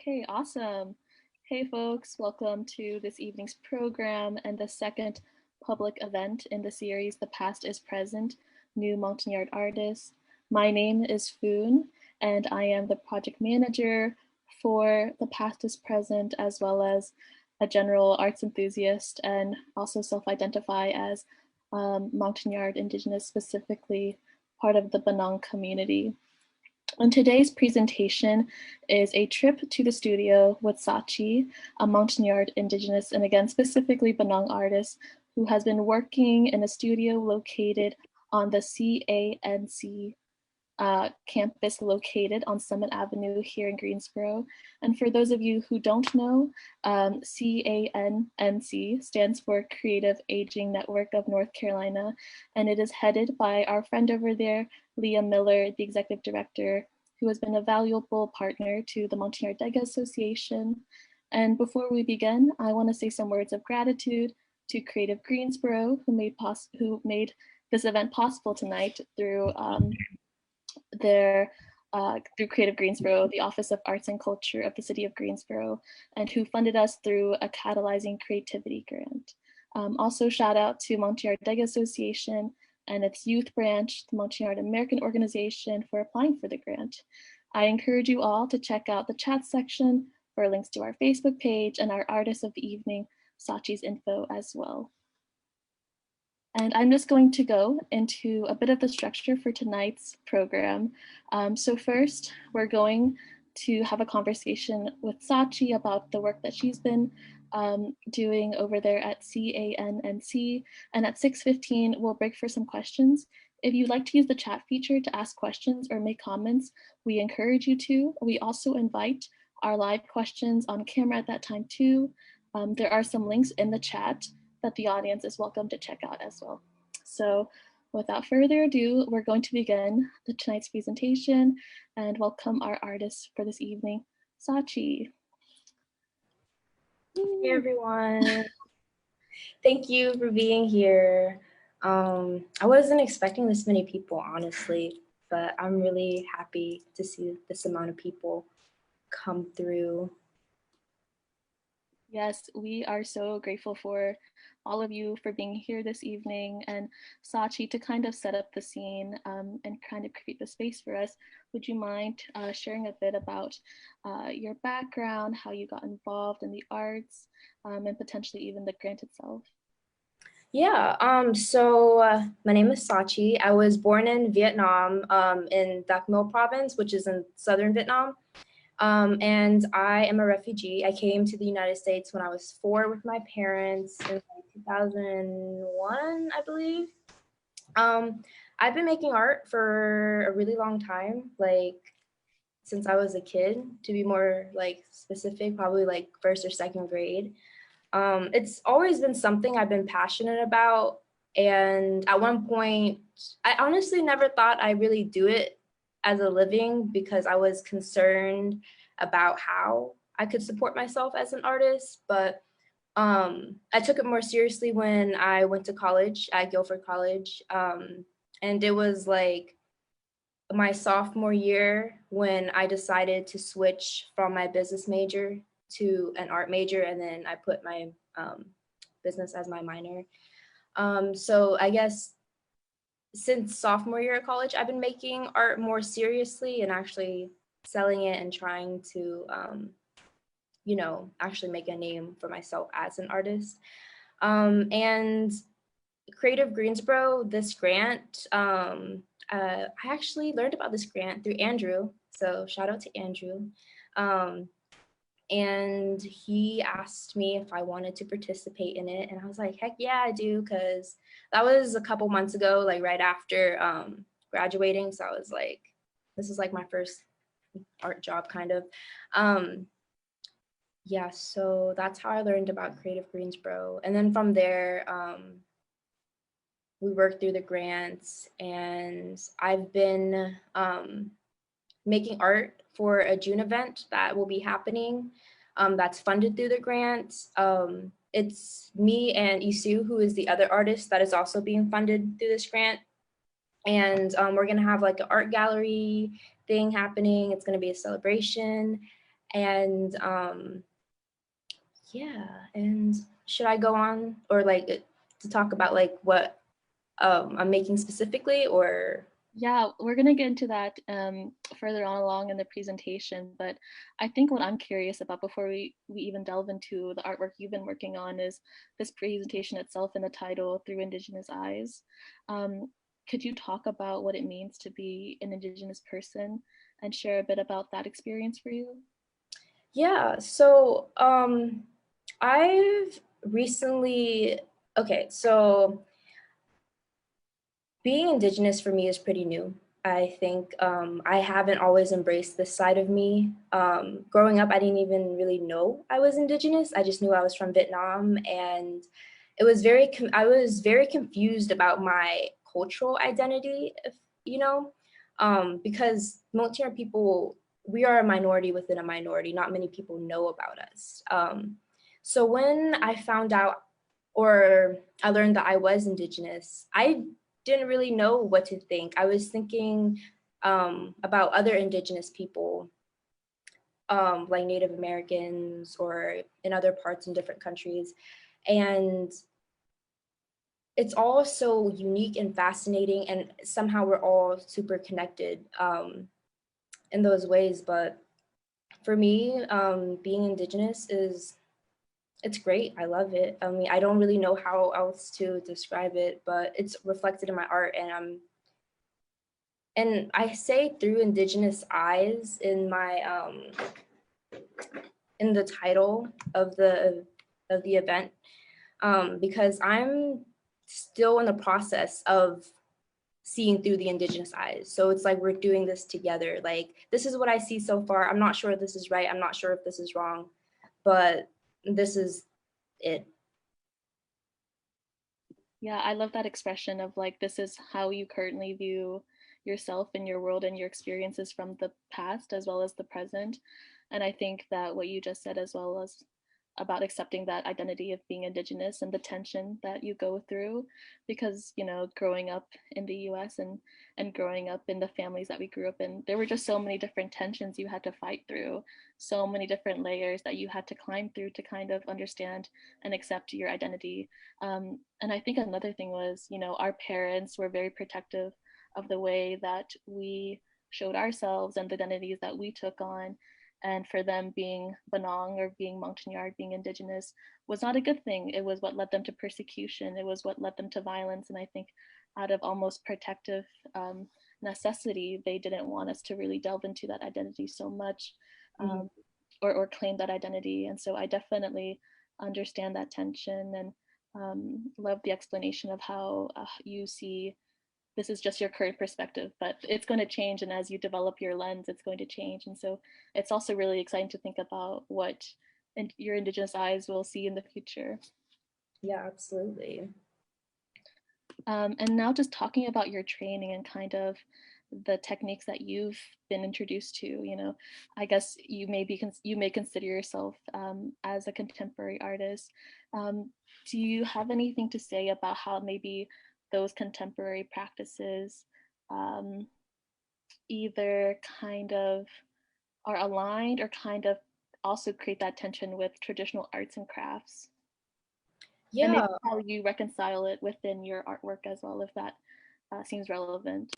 Okay, awesome. Hey folks, welcome to this evening's program and the second public event in the series, The Past is Present, New Montagnard Artists. My name is Phun and I am the project manager for The Past is Present, as well as a general arts enthusiast, and also self-identify as Montagnard Indigenous, specifically part of the Benang community. And today's presentation is a trip to the studio with Sachi, a Montagnard Indigenous and again specifically Benang artist who has been working in a studio located on the CANC campus located on Summit Avenue here in Greensboro. And for those of you who don't know, CANNC stands for Creative Aging Network of North Carolina, and it is headed by our friend over there, Leah Miller, the executive director, who has been a valuable partner to the Montagnard Dega Association. And before we begin, I want to say some words of gratitude to Creative Greensboro, who made this event possible tonight through through Creative Greensboro, the Office of Arts and Culture of the City of Greensboro, and who funded us through a Catalyzing Creativity grant. Also shout out to Montagnard Dega Association and its youth branch, the Montagnard American organization, for applying for the grant. I encourage you all to check out the chat section for links to our Facebook page and our artist of the evening, Sachi's info as well. And I'm just going to go into a bit of the structure for tonight's program. So first, we're going to have a conversation with Sachi about the work that she's been doing over there at CANNC. And at 6:15, we'll break for some questions. If you'd like to use the chat feature to ask questions or make comments, we encourage you to. We also invite our live questions on camera at that time too. There are some links in the chat that the audience is welcome to check out as well. So without further ado, we're going to begin tonight's presentation and welcome our artists for this evening, Sachi. Hey everyone, thank you for being here. I wasn't expecting this many people, honestly, but I'm really happy to see this amount of people come through. Yes, we are so grateful for all of you for being here this evening. And Sachi, to kind of set up the scene and kind of create the space for us, would you mind sharing a bit about your background, how you got involved in the arts, and potentially even the grant itself? Yeah, so my name is Sachi. I was born in Vietnam, in Dak Mil province, which is in southern Vietnam. And I am a refugee. I came to the United States when I was 4 with my parents in 2001, I believe. I've been making art for a really long time, like since I was a kid, to be more like specific, probably like 1st or 2nd grade. It's always been something I've been passionate about. And at one point, I honestly never thought I'd really do it as a living because I was concerned about how I could support myself as an artist. But I took it more seriously when I went to college at Guilford College. And it was like my sophomore year when I decided to switch from my business major to an art major, and then I put my business as my minor. So I guess since sophomore year of college, I've been making art more seriously and actually selling it and trying to, you know, actually make a name for myself as an artist. And Creative Greensboro, this grant, I actually learned about this grant through Andrew. So shout out to Andrew. And he asked me if I wanted to participate in it. And I was like, heck yeah, I do. Cause that was a couple months ago, like right after graduating. So I was like, this is like my first art job kind of. Yeah, so that's how I learned about Creative Greensboro. And then from there, we worked through the grants, and I've been making art for a June event that will be happening that's funded through the grant. It's me and Isu, who is the other artist that is also being funded through this grant. And we're gonna have like an art gallery thing happening. It's gonna be a celebration. And yeah, and should I go on or like to talk about like what I'm making specifically, or? Yeah, we're going to get into that further on along in the presentation, but I think what I'm curious about before we even delve into the artwork you've been working on is this presentation itself and the title, Through Indigenous Eyes. Could you talk about what it means to be an Indigenous person and share a bit about that experience for you? Yeah, so I've recently, okay, so being Indigenous for me is pretty new. I think I haven't always embraced this side of me. Growing up, I didn't even really know I was Indigenous. I just knew I was from Vietnam, and it was I was very confused about my cultural identity, if, you know, because Montagnard people, we are a minority within a minority. Not many people know about us. So when I found out, or I learned that I was Indigenous, I didn't really know what to think. I was thinking about other Indigenous people, like Native Americans or in other parts in different countries. And it's all so unique and fascinating, and somehow we're all super connected in those ways. But for me, being Indigenous it's great. I love it. I mean, I don't really know how else to describe it, but it's reflected in my art, and I say through Indigenous eyes in my in the title of the event, because I'm still in the process of seeing through the Indigenous eyes. So it's like we're doing this together. Like, this is what I see so far. I'm not sure if this is right. I'm not sure if this is wrong, but this is it. Yeah, I love that expression of like, this is how you currently view yourself and your world and your experiences from the past as well as the present. And I think that what you just said, as well as about accepting that identity of being Indigenous and the tension that you go through, because, you know, growing up in the US and growing up in the families that we grew up in, there were just so many different tensions you had to fight through, so many different layers that you had to climb through to kind of understand and accept your identity. And I think another thing was, you know, our parents were very protective of the way that we showed ourselves and the identities that we took on. And for them, being Banong or being Montagnard, being Indigenous, was not a good thing. It was what led them to persecution. It was what led them to violence. And I think out of almost protective necessity, they didn't want us to really delve into that identity so much, Mhm. or claim that identity. And so I definitely understand that tension, and love the explanation of how you see this is just your current perspective, but it's going to change. And as you develop your lens, it's going to change. And so it's also really exciting to think about what your Indigenous eyes will see in the future. Yeah, absolutely. And now just talking about your training and kind of the techniques that you've been introduced to, you know, I guess you may consider yourself as a contemporary artist. Do you have anything to say about how maybe those contemporary practices um, either kind of are aligned or kind of also create that tension with traditional arts and crafts? And maybe Yeah, how you reconcile it within your artwork as well, if that seems relevant.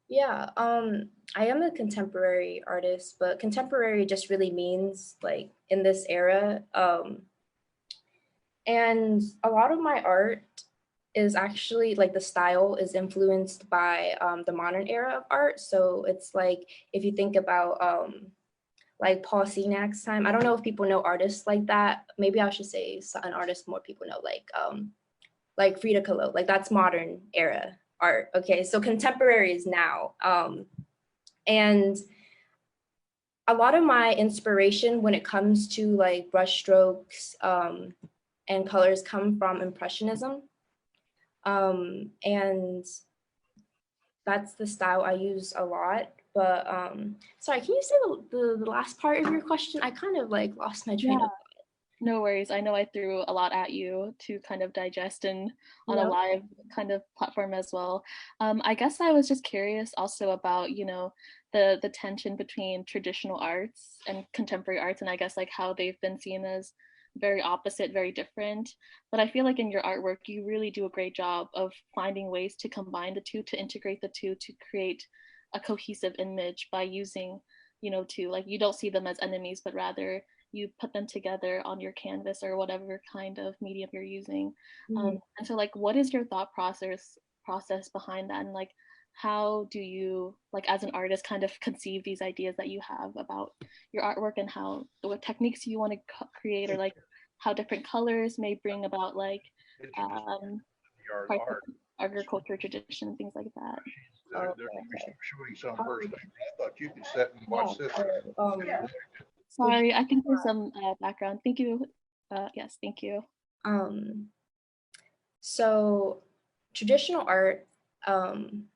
yeah. I am a contemporary artist, but contemporary just really means like in this era. And a lot of my art is actually like the style is influenced by the modern era of art. So it's like if you think about like Paul Sinak's time. I don't know if people know artists like that. Maybe I should say an artist more people know, like Frida Kahlo. Like that's modern era art. Okay, so contemporary is now. And a lot of my inspiration when it comes to like brush strokes and colors come from Impressionism. And that's the style I use a lot. But sorry, can you say the last part of your question? I kind of like lost my train Yeah, of thought. No worries. I know I threw a lot at you to kind of digest and on a Yep. live kind of platform as well. I guess I was just curious also about, the tension between traditional arts and contemporary arts, and I guess like how they've been seen as very opposite, very different. But I feel like in your artwork, you really do a great job of finding ways to combine the two, to integrate the two, to create a cohesive image by using, two, like you don't see them as enemies, but rather you put them together on your canvas or whatever kind of medium you're using. Mhm. And so like what is your thought process behind that, and like how do you, like as an artist, kind of conceive these ideas that you have about your artwork, and how, what techniques you want to create, or like how different colors may bring about like um, Yard parts of art. agriculture tradition, things like that. They're Okay. showing some Um, first thing. I thought you could sit and yeah. watch this. Would you, Sorry, I think there's some background. Thank you. Yes, thank you. um, so traditional art, um,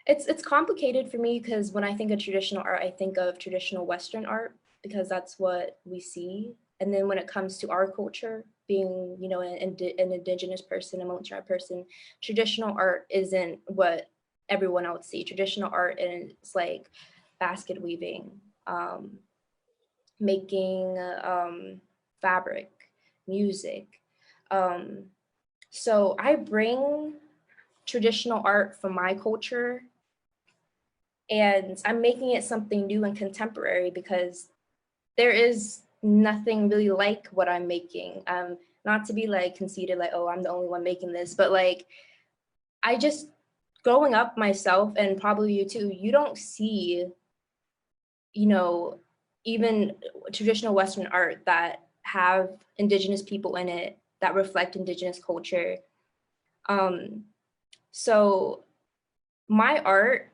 it's complicated for me because when I think of traditional art, I think of traditional Western art because that's what we see. And then when it comes to our culture, being an indigenous person, a Montagnard person, traditional art isn't what everyone else see. Traditional art is like basket weaving, um, making fabric, music. Um, so I bring traditional art from my culture and I'm making it something new and contemporary because there is nothing really like what I'm making. Not to be like conceited, like, oh, I'm the only one making this, but like, I just growing up myself and probably you too, you don't see, you know, even traditional Western art that have Indigenous people in it that reflect Indigenous culture. Um, so my art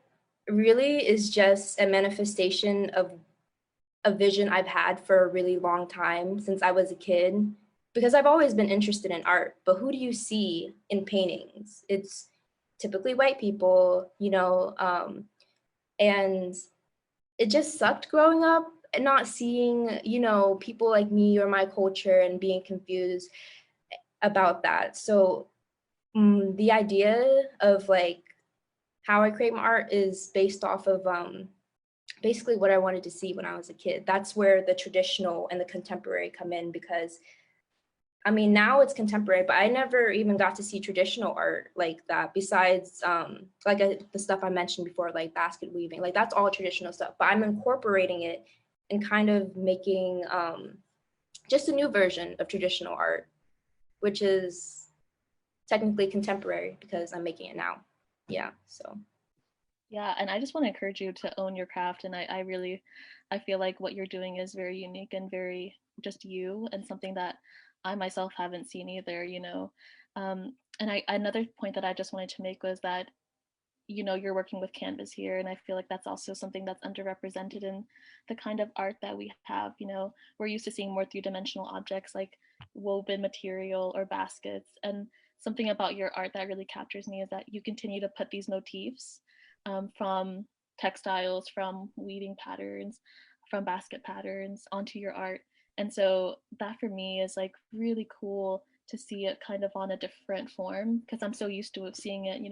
really is just a manifestation of a vision I've had for a really long time since I was a kid, because I've always been interested in art. But who do you see in paintings? It's typically white people, and it just sucked growing up and not seeing, people like me or my culture and being confused about that. So the idea of like how I create my art is based off of basically what I wanted to see when I was a kid. That's where the traditional and the contemporary come in because I mean, now it's contemporary, but I never even got to see traditional art like that besides the stuff I mentioned before, like basket weaving, like that's all traditional stuff, but I'm incorporating it and kind of making just a new version of traditional art, which is technically contemporary because I'm making it now. Yeah, so. Yeah, and I just want to encourage you to own your craft. And I really, I feel like what you're doing is very unique and very just you, and something that I myself haven't seen either, And another point that I just wanted to make was that, you're working with canvas here. And I feel like that's also something that's underrepresented in the kind of art that we have. We're used to seeing more three-dimensional objects like woven material or baskets. And something about your art that really captures me is that you continue to put these motifs from textiles, from weaving patterns, from basket patterns onto your art. And so that for me is like really cool to see it kind of on a different form, because I'm so used to seeing it,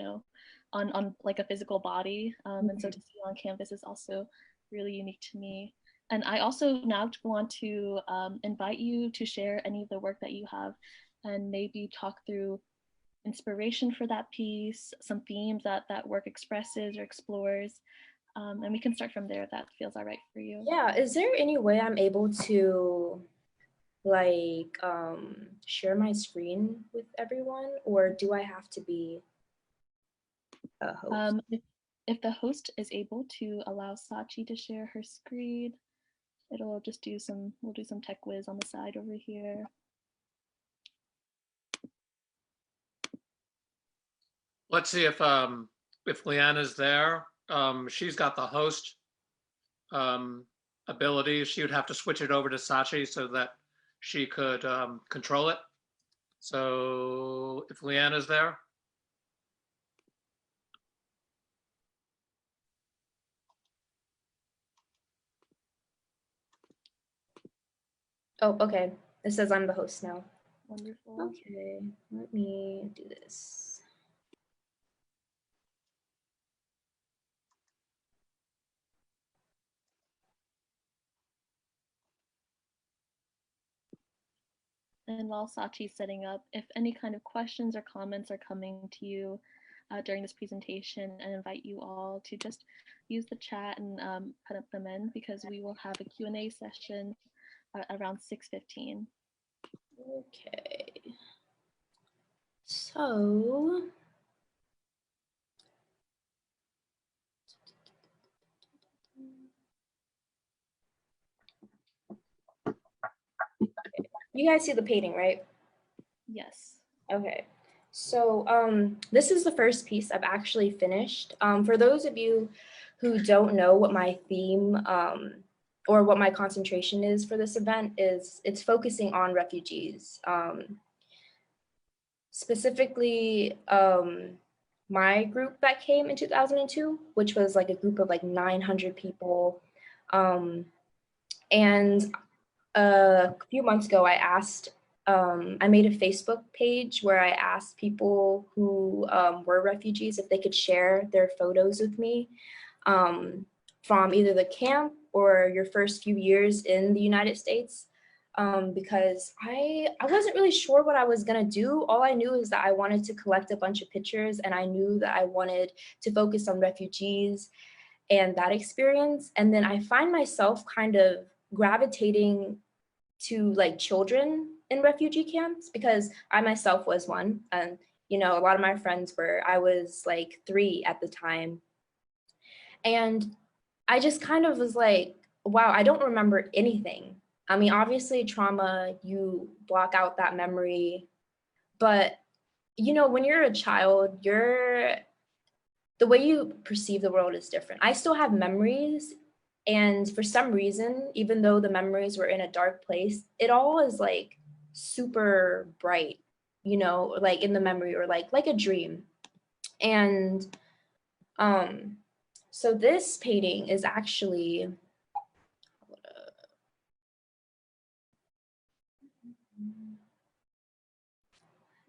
on like a physical body. And so to see it on canvas is also really unique to me. And I also now want to invite you to share any of the work that you have, and maybe talk through inspiration for that piece, some themes that work expresses or explores. And we can start from there if that feels all right for you. Yeah, is there any way I'm able to like share my screen with everyone, or do I have to be a host? If the host is able to allow Sachi to share her screen, we'll do some tech whiz on the side over here. Let's see if Leanna's there. She's got the host ability. She would have to switch it over to Sachi so that she could control it. So if Leanna's there. Oh, okay. It says I'm the host now. Wonderful. Okay, let me do this. And while Sachi's setting up, if any kind of questions or comments are coming to you during this presentation, I invite you all to just use the chat and put them in, because we will have a Q&A session around 6:15. Okay. So, you guys see the painting, right? Yes. Okay. So this is the first piece I've actually finished. For those of you who don't know what my theme or what my concentration is for this event, is it's focusing on refugees. Specifically, my group that came in 2002, which was like a group of like 900 people. And a few months ago, I made a Facebook page where I asked people who were refugees if they could share their photos with me from either the camp or your first few years in the United States. Because I wasn't really sure what I was gonna do. All I knew is that I wanted to collect a bunch of pictures, and I knew that I wanted to focus on refugees and that experience. And then I find myself kind of gravitating to like children in refugee camps, because I myself was one. And, you know, a lot of my friends were, I was like 3 at the time. And I just kind of was like, wow, I don't remember anything. I mean, obviously trauma, you block out that memory, but you know, when you're a child, the way you perceive the world is different. I still have memories, and for some reason, even though the memories were in a dark place, it all is like super bright, you know, like in the memory, or like a dream. And so this painting is actually,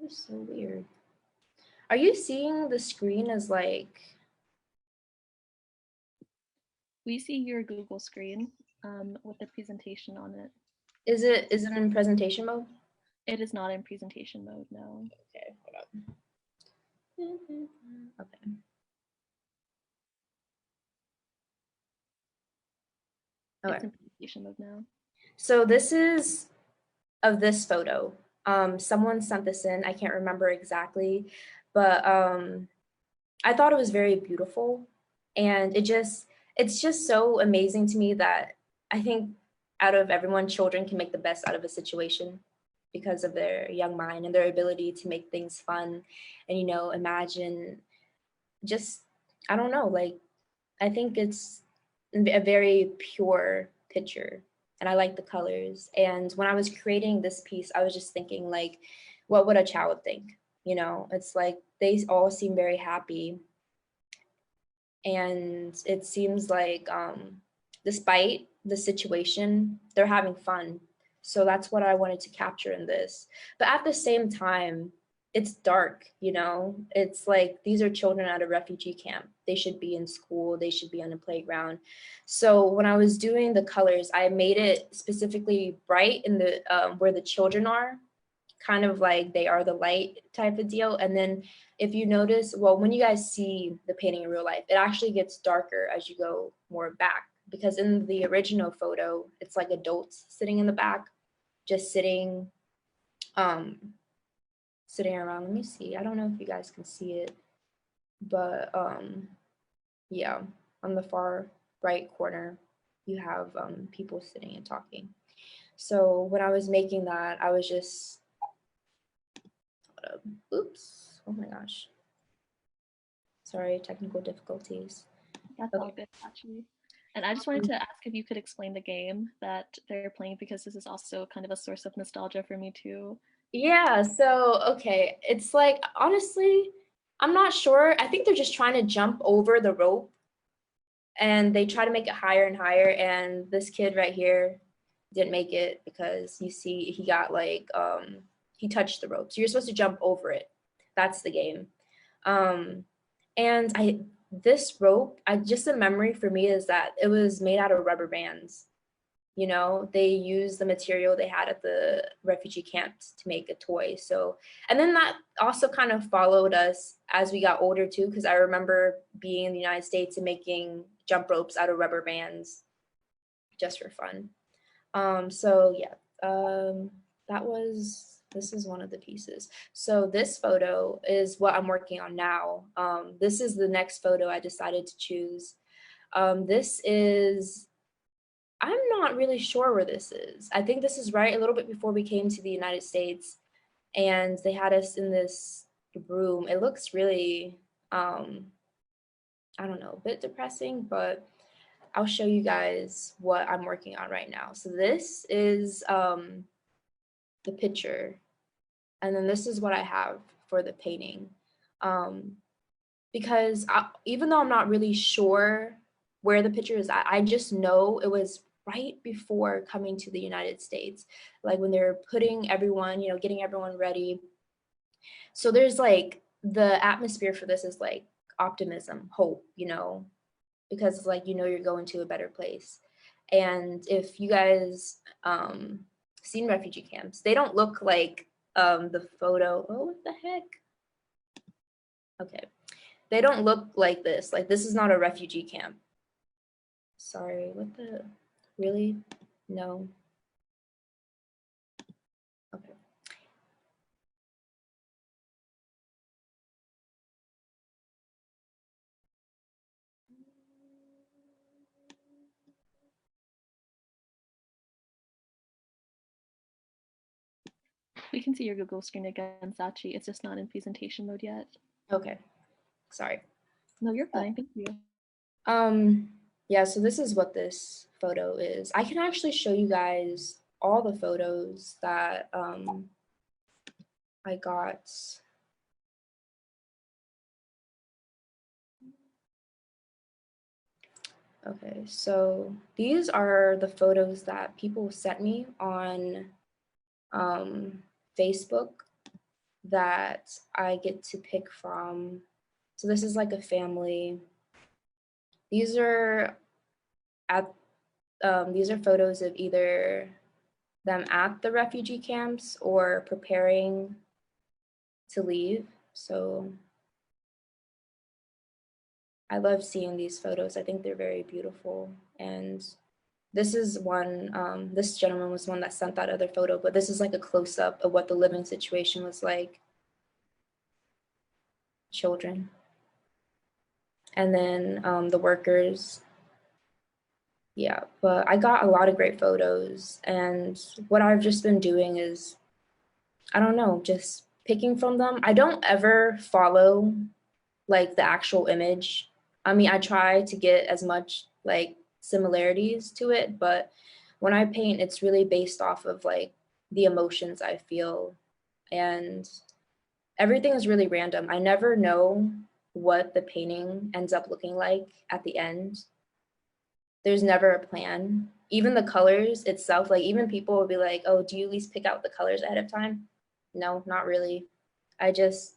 it's so weird. Are you seeing the screen as like? We see your Google screen with the presentation on it. Is it in presentation mode? It is not in presentation mode, no. Okay, hold on. Okay. It's in presentation mode now. So this is of this photo. Someone sent this in, I can't remember exactly, but I thought it was very beautiful. And it's just so amazing to me that I think out of everyone, children can make the best out of a situation because of their young mind and their ability to make things fun and, you know, imagine just, I don't know, like, I think it's a very pure picture, and I like the colors. And when I was creating this piece, I was just thinking, like, what would a child think? You know, it's like they all seem very happy. And it seems like despite the situation, they're having fun. So that's what I wanted to capture in this. But at the same time, it's dark, you know? It's like these are children at a refugee camp. They should be in school, they should be on a playground. So when I was doing the colors, I made it specifically bright in the where the children are, kind of like they are the light type of deal. And then if you notice, well, when you guys see the painting in real life, it actually gets darker as you go more back, because in the original photo, it's like adults sitting in the back, just sitting around. Let me see. I don't know if you guys can see it, but yeah, on the far right corner, you have people sitting and talking. So when I was making that, I was just, oops, oh my gosh. Sorry, technical difficulties. That's all good, actually. And I just wanted to ask if you could explain the game that they're playing, because this is also kind of a source of nostalgia for me too. Yeah, so, okay, it's like, honestly, I'm not sure. I think they're just trying to jump over the rope, and they try to make it higher and higher. And this kid right here didn't make it because you see he got like he touched the rope. So you're supposed to jump over it. That's the game. And this rope, just a memory for me is that it was made out of rubber bands. You know, they used the material they had at the refugee camps to make a toy. So, and then that also kind of followed us as we got older too, because I remember being in the United States and making jump ropes out of rubber bands just for fun. So yeah, this is one of the pieces. So this photo is what I'm working on now. This is the next photo I decided to choose. This is, I'm not really sure where this is. I think this is right a little bit before we came to the United States, and they had us in this room. It looks really, I don't know, a bit depressing, but I'll show you guys what I'm working on right now. So this is the picture, and then this is what I have for the painting. Because even though I'm not really sure where the picture is at, I just know it was right before coming to the United States, like when they're putting everyone, you know, getting everyone ready. So there's like, the atmosphere for this is like optimism, hope, you know, because it's like, you know, you're going to a better place. And if you guys seen refugee camps, they don't look like the photo. Oh, what the heck? Okay, they don't look like this. Like, this is not a refugee camp. Sorry, what the, really? No. Okay. We can see your Google screen again, Sachi. It's just not in presentation mode yet. Okay, sorry. No, you're fine. Thank you. Yeah, so this is what this photo is. I can actually show you guys all the photos that I got. Okay, so these are the photos that people sent me on Facebook that I get to pick from. So this is like a family. These are these are photos of either them at the refugee camps or preparing to leave. So I love seeing these photos. I think they're very beautiful. And this is one, this gentleman was one that sent that other photo, but this is like a close-up of what the living situation was like. Children. And then the workers. Yeah, but I got a lot of great photos. And what I've just been doing is, I don't know, just picking from them. I don't ever follow like the actual image. I mean, I try to get as much like similarities to it, but when I paint, it's really based off of like the emotions I feel, and everything is really random. I never know what the painting ends up looking like at the end. There's never a plan. Even the colors itself, like even people will be like, oh, do you at least pick out the colors ahead of time? No, not really. I just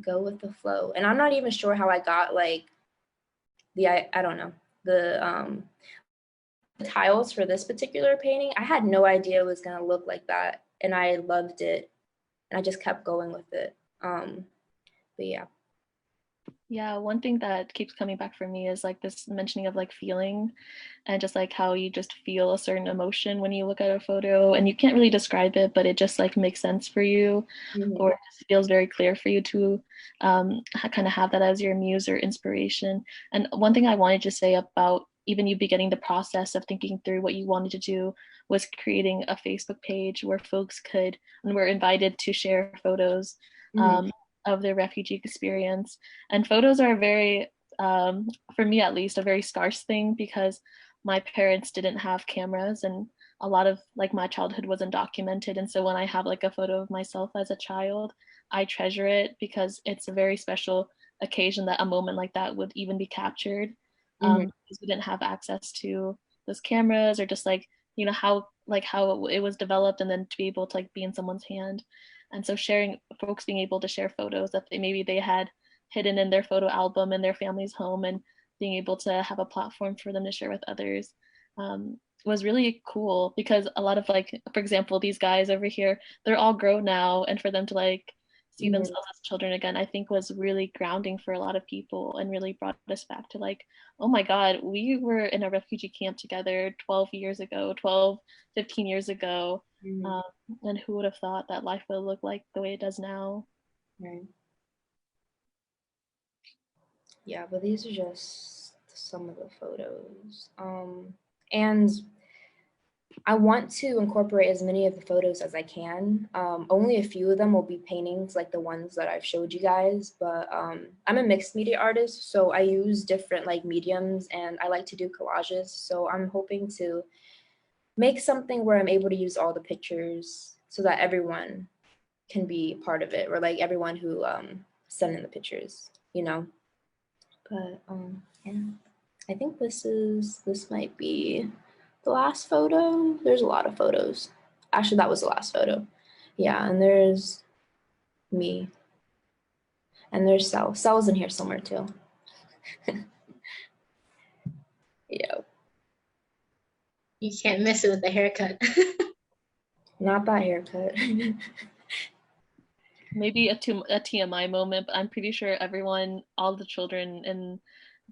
go with the flow. And I'm not even sure how I got like I don't know, the tiles for this particular painting. I had no idea it was gonna look like that, and I loved it, and I just kept going with it. But yeah. Yeah, one thing that keeps coming back for me is like this mentioning of like feeling, and just like how you just feel a certain emotion when you look at a photo and you can't really describe it, but it just like makes sense for you, or it just feels very clear for you to kind of have that as your muse or inspiration. And one thing I wanted to say about even you beginning the process of thinking through what you wanted to do was creating a Facebook page where folks could and were invited to share photos of their refugee experience. And photos are very, for me at least, a very scarce thing because my parents didn't have cameras and a lot of like my childhood wasn't documented. And so when I have like a photo of myself as a child, I treasure it because it's a very special occasion that a moment like that would even be captured, because we didn't have access to those cameras, or just like, you know, how like how it was developed, and then to be able to like be in someone's hand. And so sharing, folks being able to share photos that maybe they had hidden in their photo album in their family's home, and being able to have a platform for them to share with others, was really cool, because a lot of, like, for example, these guys over here, they're all grown now, and for them to like see themselves as children again, I think was really grounding for a lot of people, and really brought us back to like, oh my God, we were in a refugee camp together 12 years ago, 12, 15 years ago. And who would have thought that life would look like the way it does now? Right. Yeah, but these are just some of the photos. And I want to incorporate as many of the photos as I can. Only a few of them will be paintings like the ones that I've showed you guys, but I'm a mixed media artist, so I use different like mediums, and I like to do collages. So I'm hoping to make something where I'm able to use all the pictures so that everyone can be part of it, or like everyone who sent in the pictures, you know. But yeah, I think this might be the last photo. There's a lot of photos. Actually, that was the last photo. Yeah, and there's me. And there's Sel. Sel's in here somewhere too. Yeah. You can't miss it with the haircut. Not that haircut. Maybe a TMI moment, but I'm pretty sure everyone, all the children in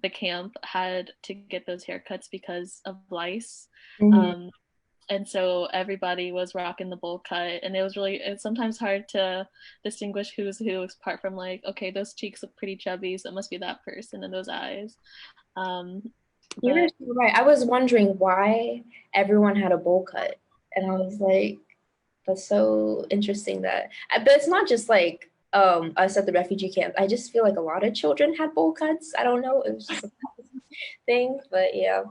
the camp had to get those haircuts because of lice. And so everybody was rocking the bowl cut, and it's sometimes hard to distinguish who's who, apart from like, okay, those cheeks look pretty chubby, so it must be that person, and those eyes. You're right. I was wondering why everyone had a bowl cut, and I was like, that's so interesting but it's not just like us at the refugee camp. I just feel like a lot of children had bowl cuts. I don't know, it was just a thing, but yeah.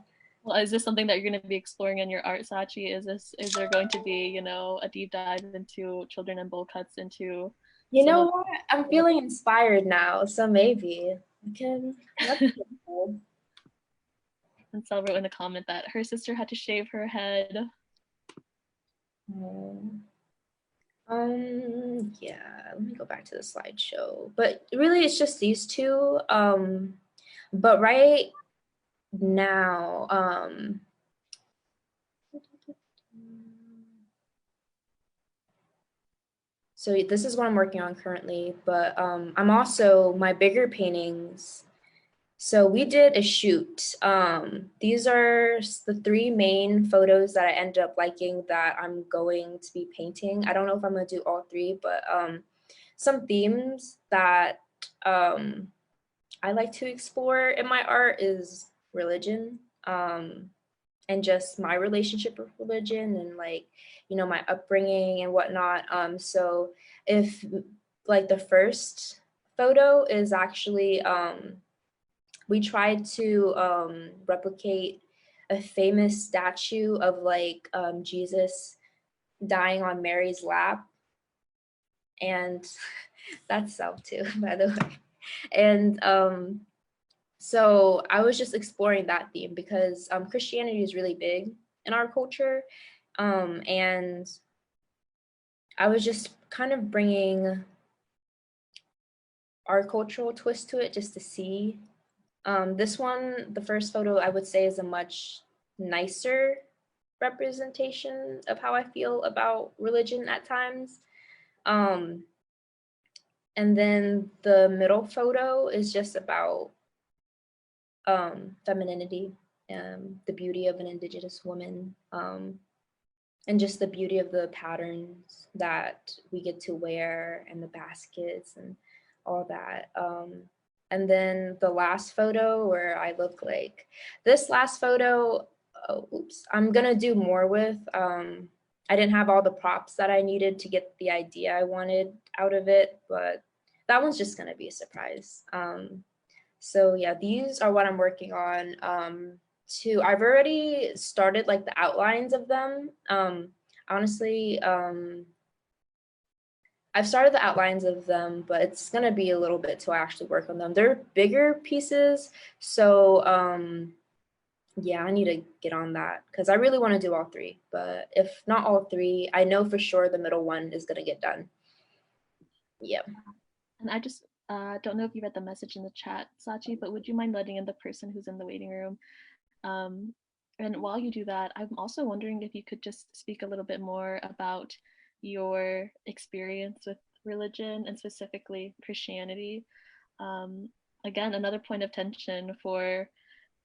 Well, is this something that you're going to be exploring in your art, Sachi? Is there going to be, a deep dive into children and bowl cuts, into what? I'm feeling inspired now, so maybe we can. And Sel wrote in the comment that her sister had to shave her head. Yeah, let me go back to the slideshow. But really, it's just these two. But right now, so this is what I'm working on currently, but I'm also, my bigger paintings. So we did a shoot. These are the 3 main photos that I ended up liking that I'm going to be painting. I don't know if I'm gonna do all 3, but some themes that I like to explore in my art is religion, and just my relationship with religion, and like, my upbringing and whatnot. So if like the first photo is actually, we tried to replicate a famous statue of like Jesus dying on Mary's lap. And that's Self too, by the way. And so I was just exploring that theme because Christianity is really big in our culture. And I was just kind of bringing our cultural twist to it just to see. This one, the first photo, I would say is a much nicer representation of how I feel about religion at times. And then the middle photo is just about femininity, the beauty of an Indigenous woman, and just the beauty of the patterns that we get to wear, and the baskets and all that. And then the last photo where I look like this last photo, I'm gonna do more with. I didn't have all the props that I needed to get the idea I wanted out of it, but that one's just gonna be a surprise. So yeah, these are what I'm working on. I've already started like the outlines of them. Honestly, I've started the outlines of them, but it's gonna be a little bit till I actually work on them. They're bigger pieces, so yeah, I need to get on that because I really want to do all three. But if not all three, I know for sure the middle one is gonna get done. Yeah. And I just don't know if you read the message in the chat, Sachi, but would you mind letting in the person who's in the waiting room? And while you do that, I'm also wondering if you could just speak a little bit more about your experience with religion and specifically Christianity. Again, another point of tension for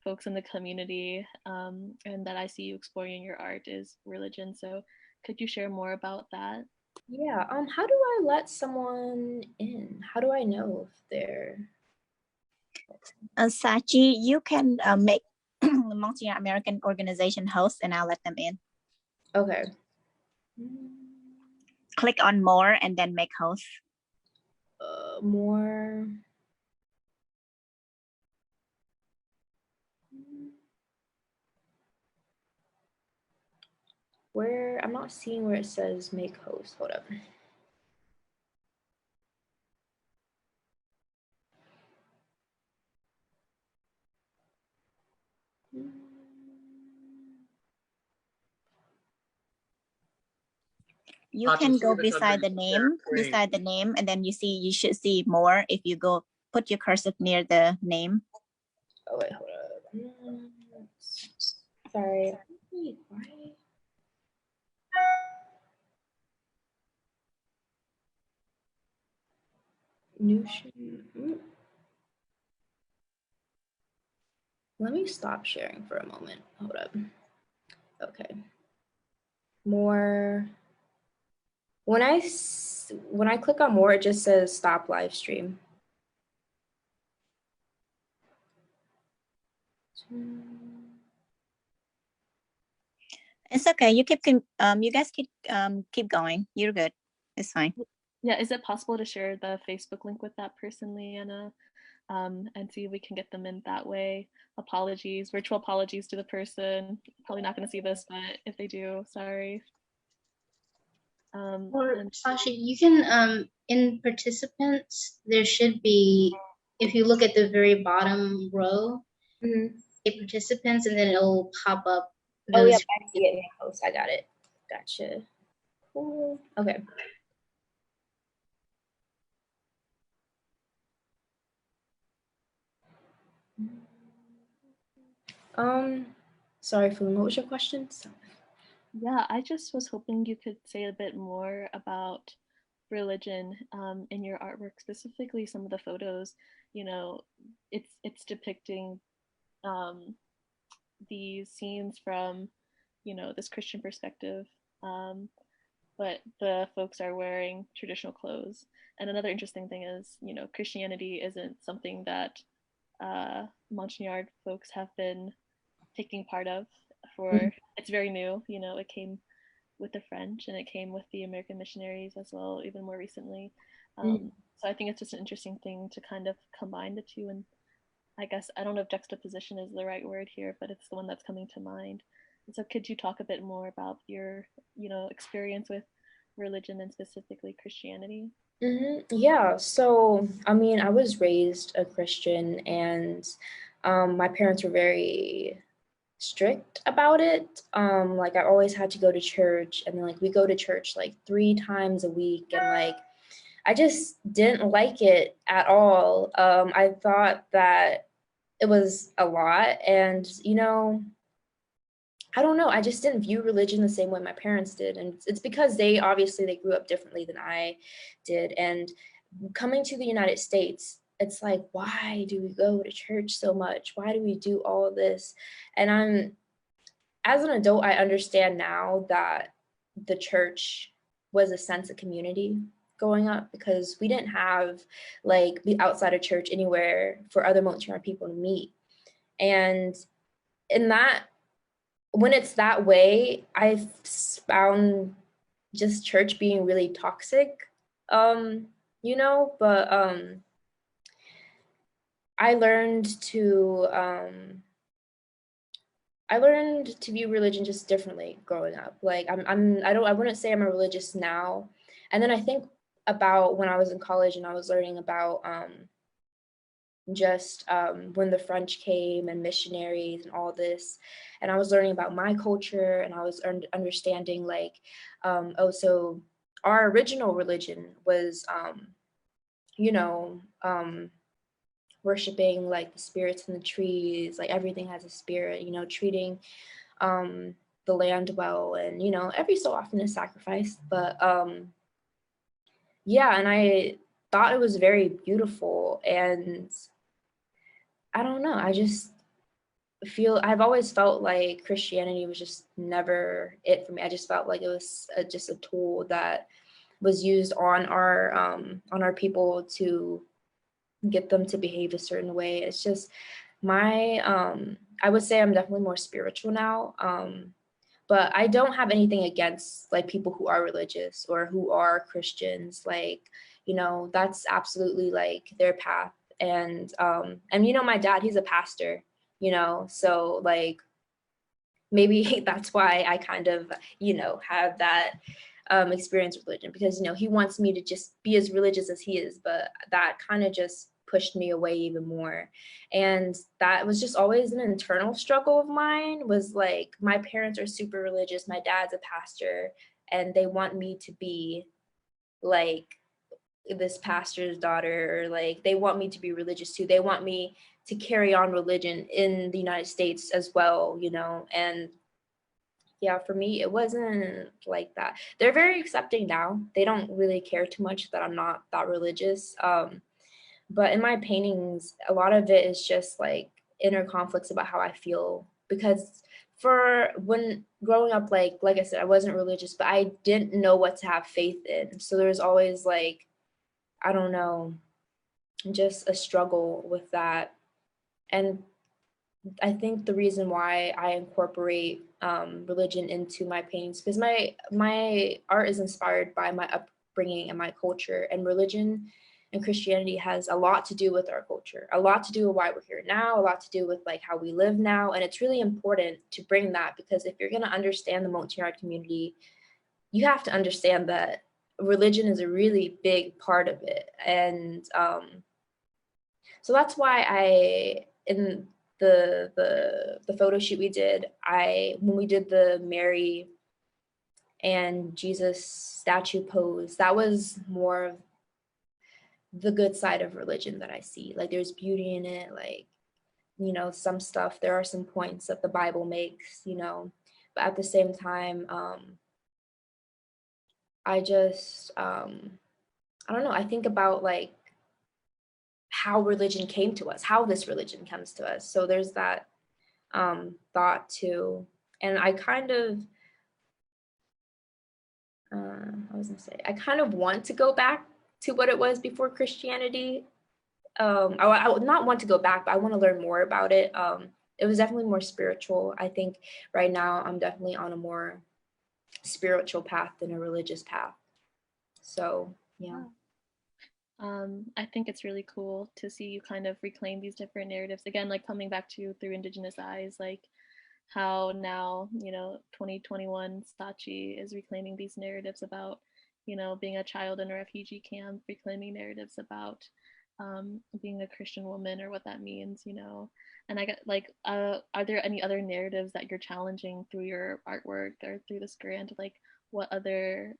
folks in the community, and that I see you exploring in your art is religion. So could you share more about that? Yeah. How do I let someone in? How do I know if they're Sachi, you can make Montagnard American organization host, and I'll let them in. okay? Click on more and then make host. More. Where I'm not seeing where it says make host. Hold up. You can go beside the name, and then you should see more if you go put your cursor near the name. Oh wait, hold up. Sorry. Wait, why? Let me stop sharing for a moment. Hold up. Okay. More. When I click on more, it just says stop live stream. It's okay. You guys keep going. You're good. It's fine. Yeah, is it possible to share the Facebook link with that person, Leanna, and see if we can get them in that way? Apologies, virtual apologies to the person. Probably not going to see this, but if they do, sorry. Or Sachi, you can in participants, there should be, if you look at the very bottom row, participants, and then it'll pop up. Oh yeah, I see it. Host. I got it. Gotcha. Cool. Okay. Sorry, Phun, what was your question? Yeah, I just was hoping you could say a bit more about religion in your artwork, specifically some of the photos. You know, it's depicting these scenes from, you know, this Christian perspective, but the folks are wearing traditional clothes. And another interesting thing is, you know, Christianity isn't something that Montagnard folks have been taking part of for, it's very new, you know, it came with the French and it came with the American missionaries as well, even more recently. So I think it's just an interesting thing to kind of combine the two. And I guess, I don't know if juxtaposition is the right word here, but it's the one that's coming to mind. And so could you talk a bit more about your, you know, experience with religion and specifically Christianity? Yeah, so I mean, I was raised a Christian, and my parents were very strict about it. Like I always had to go to church, and then like we go to church like 3 times a week, and like I just didn't like it at all. I thought that it was a lot, and you know, I don't know, I just didn't view religion the same way my parents did, and it's because they grew up differently than I did. And coming to the United States, it's like, why do we go to church so much? Why do we do all of this? And as an adult, I understand now that the church was a sense of community growing up, because we didn't have like the outside of church anywhere for other Montagnard people to meet. And in that, when it's that way, I've found just church being really toxic, you know, but I learned to view religion just differently growing up. Like I wouldn't say I'm a religious now. And then I think about when I was in college and I was learning about just when the French came and missionaries and all this, and I was learning about my culture, and I was understanding like, oh, so our original religion was, you know, worshiping like the spirits in the trees, like everything has a spirit, you know, treating the land well, and you know, every so often a sacrifice. But yeah, and I thought it was very beautiful, and I don't know, I just I've always felt like Christianity was just never it for me. I just felt like it was just a tool that was used on our people to get them to behave a certain way. It's just my I would say I'm definitely more spiritual now. But I don't have anything against like people who are religious or who are Christians. Like, you know, that's absolutely like their path. And you know, my dad, he's a pastor, you know, so like maybe that's why I kind of, you know, have that experience with religion, because, you know, he wants me to just be as religious as he is, but that kind of just pushed me away even more. And that was just always an internal struggle of mine, was like, my parents are super religious, my dad's a pastor, and they want me to be like this pastor's daughter, or like they want me to be religious too. They want me to carry on religion in the United States as well, you know. And yeah, for me, it wasn't like that. They're very accepting now. They don't really care too much that I'm not that religious. But in my paintings, a lot of it is just like inner conflicts about how I feel. Because for when growing up, like I said, I wasn't religious, but I didn't know what to have faith in. So there was always like, I don't know, just a struggle with that. And I think the reason why I incorporate religion into my paintings, because my art is inspired by my upbringing and my culture, and religion and Christianity has a lot to do with our culture, a lot to do with why we're here now, a lot to do with like how we live now. And it's really important to bring that, because if you're going to understand the Montagnard community, you have to understand that religion is a really big part of it. And so that's why in the photo shoot we did, when we did the Mary and Jesus statue pose, that was more of the good side of religion that I see. Like, there's beauty in it, like, you know, some stuff, there are some points that the Bible makes, you know, but at the same time, I just I don't know, I think about like how religion came to us, how this religion comes to us. So there's that thought too. And I kind of, I kind of want to go back to what it was before Christianity. I would not want to go back, but I want to learn more about it. It was definitely more spiritual. I think right now I'm definitely on a more spiritual path than a religious path. So, yeah. I think it's really cool to see you kind of reclaim these different narratives. Again, like coming back to through Indigenous Eyes, like how now, you know, 2021 Sachi is reclaiming these narratives about, you know, being a child in a refugee camp, reclaiming narratives about being a Christian woman or what that means, you know. And I got like, are there any other narratives that you're challenging through your artwork or through this grant? Like, what other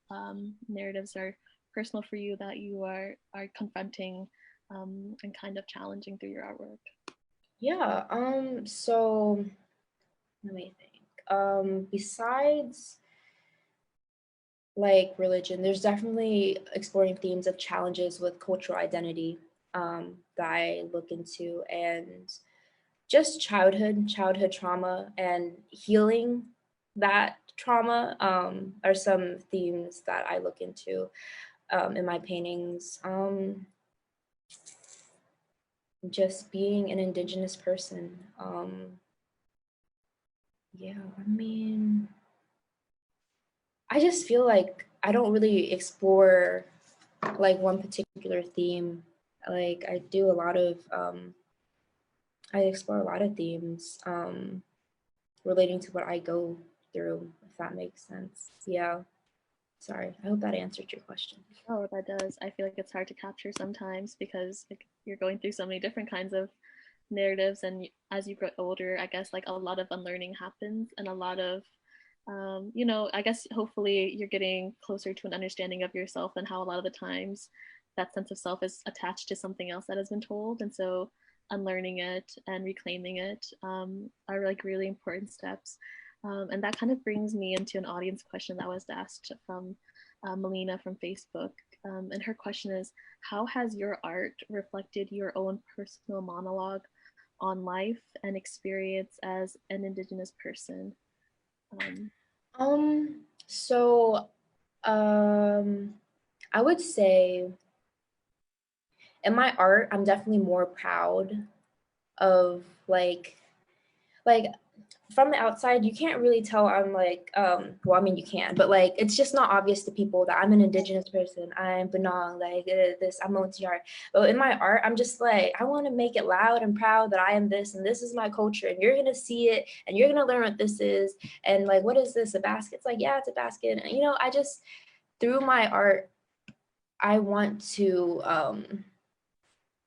narratives are personal for you that you are confronting and kind of challenging through your artwork? Yeah, so let me think. Besides like religion, there's definitely exploring themes of challenges with cultural identity that I look into, and just childhood trauma and healing that trauma are some themes that I look into in my paintings. Just being an Indigenous person. Yeah, I mean, I just feel like I don't really explore like one particular theme. Like I do a lot of, I explore a lot of themes relating to what I go through, if that makes sense. Yeah. Sorry, I hope that answered your question. Oh, that does. I feel like it's hard to capture sometimes because like, you're going through so many different kinds of narratives, and as you grow older, I guess like a lot of unlearning happens, and a lot of you know, I guess hopefully you're getting closer to an understanding of yourself and how a lot of the times that sense of self is attached to something else that has been told, and so unlearning it and reclaiming it are like really important steps. And that kind of brings me into an audience question that was asked from Melina from Facebook. And her question is, how has your art reflected your own personal monologue on life and experience as an Indigenous person? So I would say in my art, I'm definitely more proud of like from the outside, you can't really tell I'm like, well, I mean, you can, but like, it's just not obvious to people that I'm an Indigenous person. I'm Benong, like this, I'm Montagnard. But in my art, I'm just like, I want to make it loud and proud that I am this, and this is my culture, and you're going to see it, and you're going to learn what this is. And like, what is this, a basket? It's like, yeah, it's a basket. And, you know, I just, through my art, I want to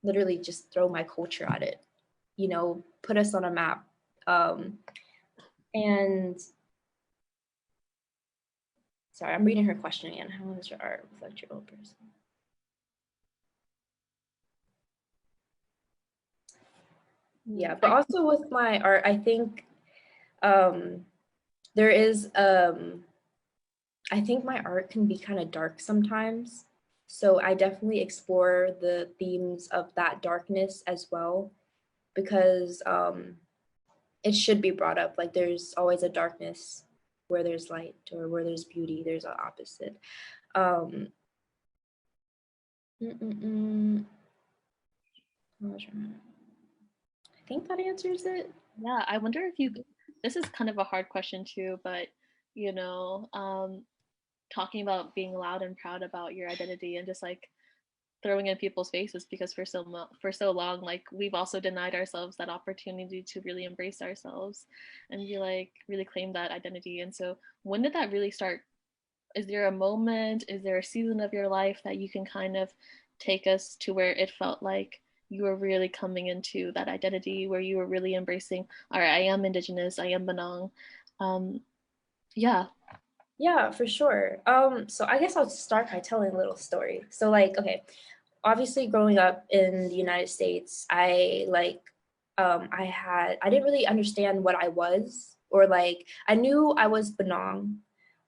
literally just throw my culture at it, you know, put us on a map. And sorry, I'm reading her question again. How does your art reflect your own person? Yeah, but also with my art, I think there is, I think my art can be kind of dark sometimes. So I definitely explore the themes of that darkness as well, because it should be brought up. Like there's always a darkness where there's light, or where there's beauty, there's an opposite. I think that answers it. Yeah, I wonder if you, this is kind of a hard question too, but you know, talking about being loud and proud about your identity and just like throwing in people's faces, because for so long, like we've also denied ourselves that opportunity to really embrace ourselves and be like really claim that identity. And so when did that really start? Is there a moment, is there a season of your life that you can kind of take us to where it felt like you were really coming into that identity, where you were really embracing, all right, I am Indigenous, I am Benong? Yeah. Yeah, for sure. So I guess I'll start by telling a little story. So like, okay, obviously growing up in the United States, I didn't really understand what I was, or like, I knew I was Benong,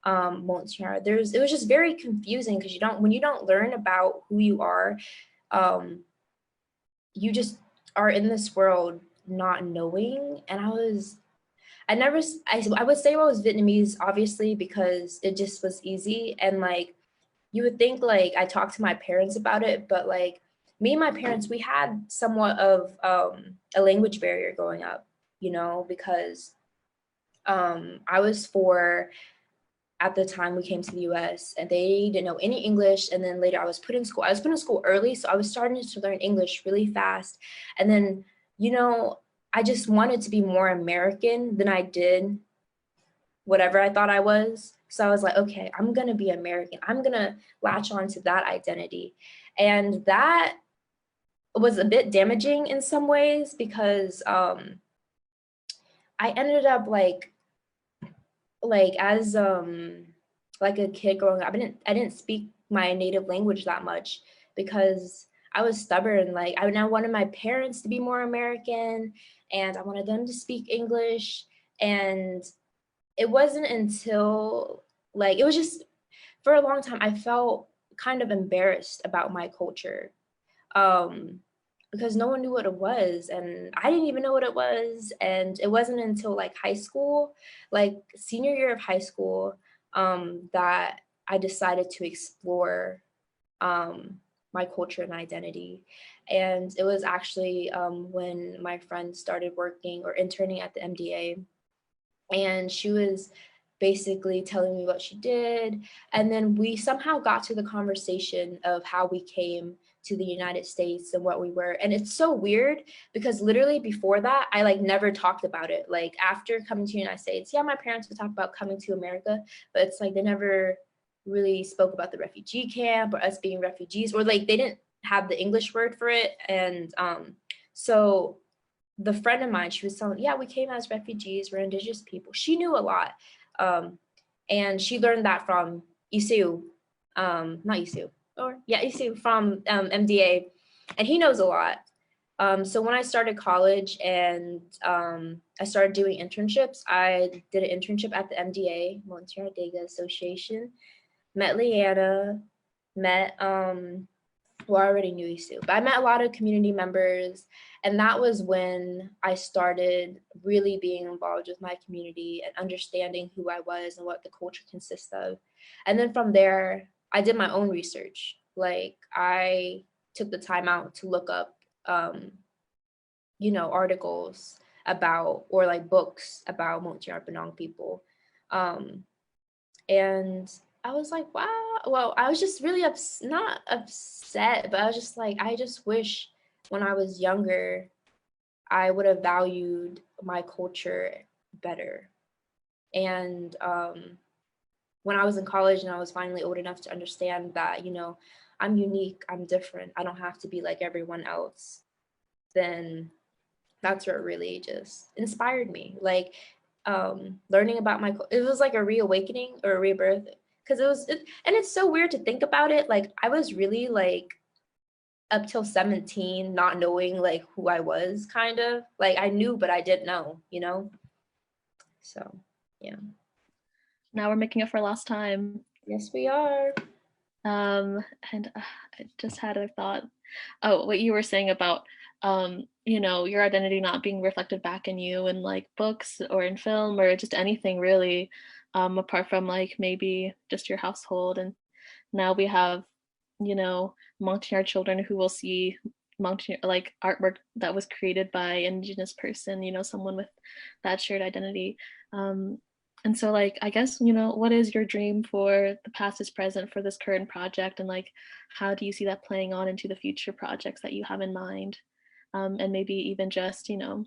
Montagnard. It was just very confusing, because when you don't learn about who you are, you just are in this world not knowing. And I would say I was Vietnamese, obviously, because it just was easy. And like, you would think like I talked to my parents about it, but like me and my parents, we had somewhat of a language barrier growing up, you know, because I was 4 at the time we came to the US, and they didn't know any English. And then later I was put in school. I was put in school early, so I was starting to learn English really fast. And then, you know, I just wanted to be more American than I did whatever I thought I was. So I was like, okay, I'm going to be American. I'm going to latch on to that identity. And that was a bit damaging in some ways, because I ended up like as like a kid growing up, I didn't speak my native language that much, because I was stubborn. Like I wanted my parents to be more American, and I wanted them to speak English. And it wasn't until like, it was just for a long time, I felt kind of embarrassed about my culture, because no one knew what it was, and I didn't even know what it was. And it wasn't until like high school, like senior year of high school, that I decided to explore my culture and identity. And it was actually when my friend started working or interning at the MDA, and she was basically telling me what she did. And then we somehow got to the conversation of how we came to the United States and what we were. And it's so weird, because literally before that, I like never talked about it. Like after coming to the United States, yeah, my parents would talk about coming to America, but it's like they never really spoke about the refugee camp or us being refugees, or like they didn't have the English word for it. And so the friend of mine, she was telling, yeah, we came as refugees, we're Indigenous people. She knew a lot. And she learned that from Isu, not Isu, or yeah, Isu from MDA, and he knows a lot. So when I started college and I started doing internships, I did an internship at the MDA, Montagnard Association, met Leanna, met, well, I already knew Isu, but I met a lot of community members, and that was when I started really being involved with my community and understanding who I was and what the culture consists of. And then from there, I did my own research. Like I took the time out to look up you know, articles about, or like books about Montagnard people. And I was like, wow, well, I was just really not upset, but I was just like, I just wish when I was younger, I would have valued my culture better. And when I was in college and I was finally old enough to understand that, you know, I'm unique, I'm different, I don't have to be like everyone else, then that's what really just inspired me. Like learning about it was like a reawakening or a rebirth, because and it's so weird to think about it. Like I was really like up till 17 not knowing like who I was, kind of like I knew but I didn't know, you know. So yeah, now we're making it for last time. Yes we are. And I just had a thought. Oh, what you were saying about you know, your identity not being reflected back in you in like books or in film or just anything really, apart from like maybe just your household. And now we have, you know, Montagnard children who will see Montagnard like artwork that was created by an Indigenous person, you know, someone with that shared identity. And so like, I guess, you know, what is your dream for the past is present for this current project? And like, how do you see that playing on into the future projects that you have in mind? And maybe even just, you know,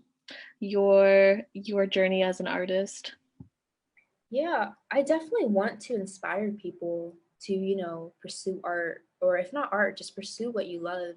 your journey as an artist. Yeah, I definitely want to inspire people to, you know, pursue art, or if not art, just pursue what you love.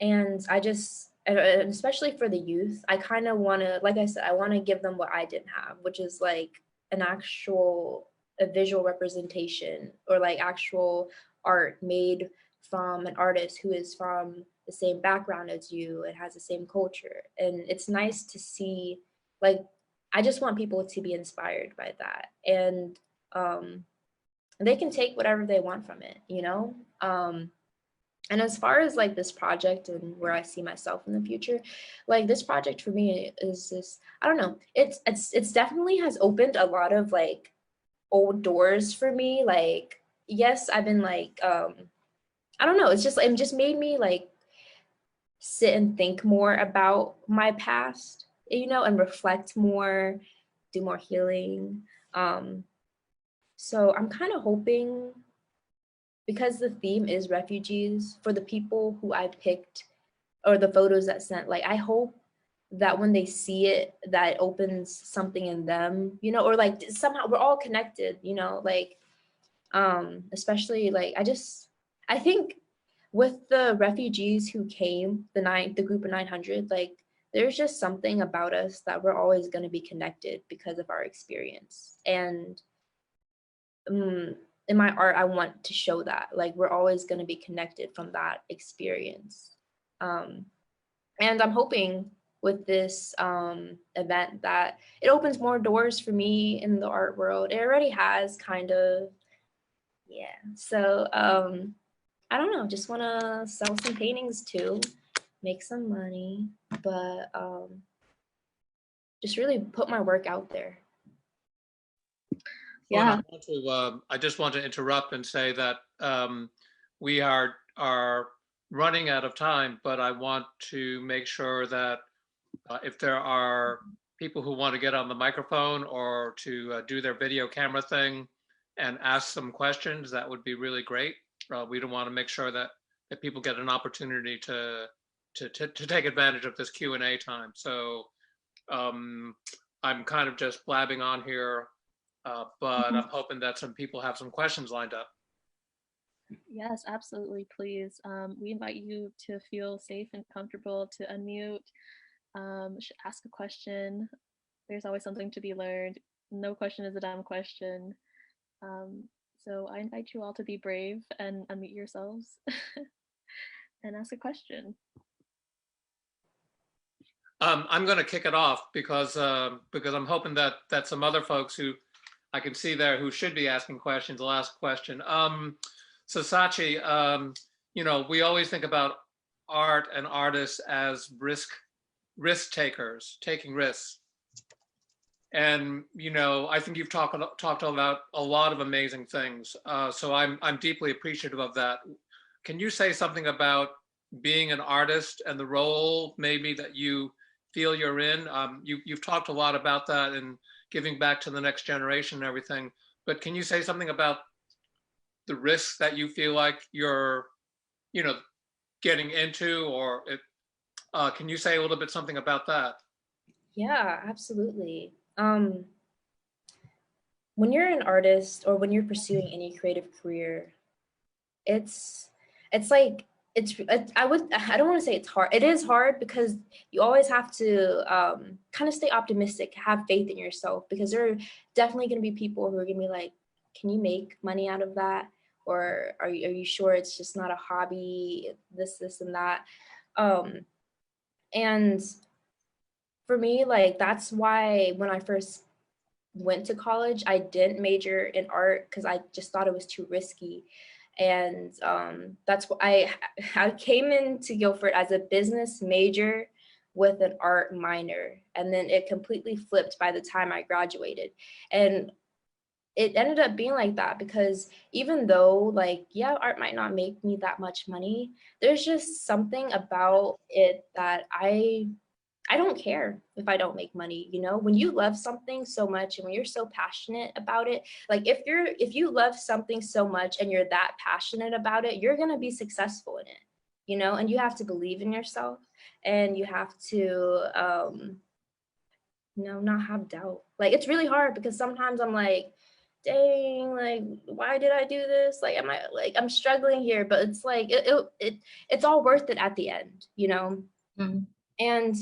And I just, and especially for the youth, I kind of want to, like I said, I want to give them what I didn't have, which is like an actual, a visual representation, or like actual art made from an artist who is from the same background as you and has the same culture. And it's nice to see, like, I just want people to be inspired by that. And they can take whatever they want from it, you know? And as far as like this project and where I see myself in the future, like this project for me is this, I don't know, it's definitely has opened a lot of like old doors for me. Like, yes, I've been like, I don't know, it just made me like sit and think more about my past, you know, and reflect more, do more healing. So I'm kind of hoping, because the theme is refugees, for the people who I picked or the photos that sent, like I hope that when they see it, that it opens something in them, you know, or like somehow we're all connected, you know, like especially like I think with the refugees who came, the group of 900, like there's just something about us that we're always going to be connected because of our experience. And in my art, I want to show that, like we're always going to be connected from that experience. And I'm hoping with this event that it opens more doors for me in the art world. It already has, kind of. Yeah. So I don't know, just want to sell some paintings too, make some money, but just really put my work out there. Yeah. I just want to interrupt and say that we are running out of time, but I want to make sure that if there are people who want to get on the microphone or to do their video camera thing and ask some questions, that would be really great. We don't want to make sure that people get an opportunity to take advantage of this Q&A time. So I'm kind of just blabbing on here. but I'm hoping that some people have some questions lined up. Yes, absolutely, please. We invite you to feel safe and comfortable to unmute, ask a question. There's always something to be learned. No question is a dumb question. So I invite you all to be brave and unmute yourselves and ask a question. I'm going to kick it off because I'm hoping that some other folks who I can see there who should be asking questions will ask a question. So Sachi, you know, we always think about art and artists as risk takers, taking risks. And, you know, I think you've talked about a lot of amazing things. So I'm deeply appreciative of that. Can you say something about being an artist and the role maybe that you feel you're in? You've talked a lot about that and giving back to the next generation and everything, but can you say something about the risks that you feel like you're, you know, getting into, or can you say a little bit something about that? Yeah, absolutely. When you're an artist or when you're pursuing any creative career, it's like, I don't want to say it's hard. It is hard because you always have to kind of stay optimistic, have faith in yourself, because there are definitely going to be people who are going to be like, can you make money out of that? Or are you sure it's just not a hobby, this and that? And for me, like, that's why when I first went to college, I didn't major in art because I just thought it was too risky. And that's what I came into Guilford as a business major with an art minor, and then it completely flipped by the time I graduated. And it ended up being like that because even though, like, yeah, art might not make me that much money, there's just something about it that I don't care if I don't make money. You know, when you love something so much and when you're so passionate about it, like if you love something so much and you're that passionate about it, you're going to be successful in it, you know, and you have to believe in yourself and you have to, you know, not have doubt. Like, it's really hard because sometimes I'm like, dang, like, why did I do this? Like, I'm struggling here, but it's like, it's all worth it at the end, you know? Mm-hmm. And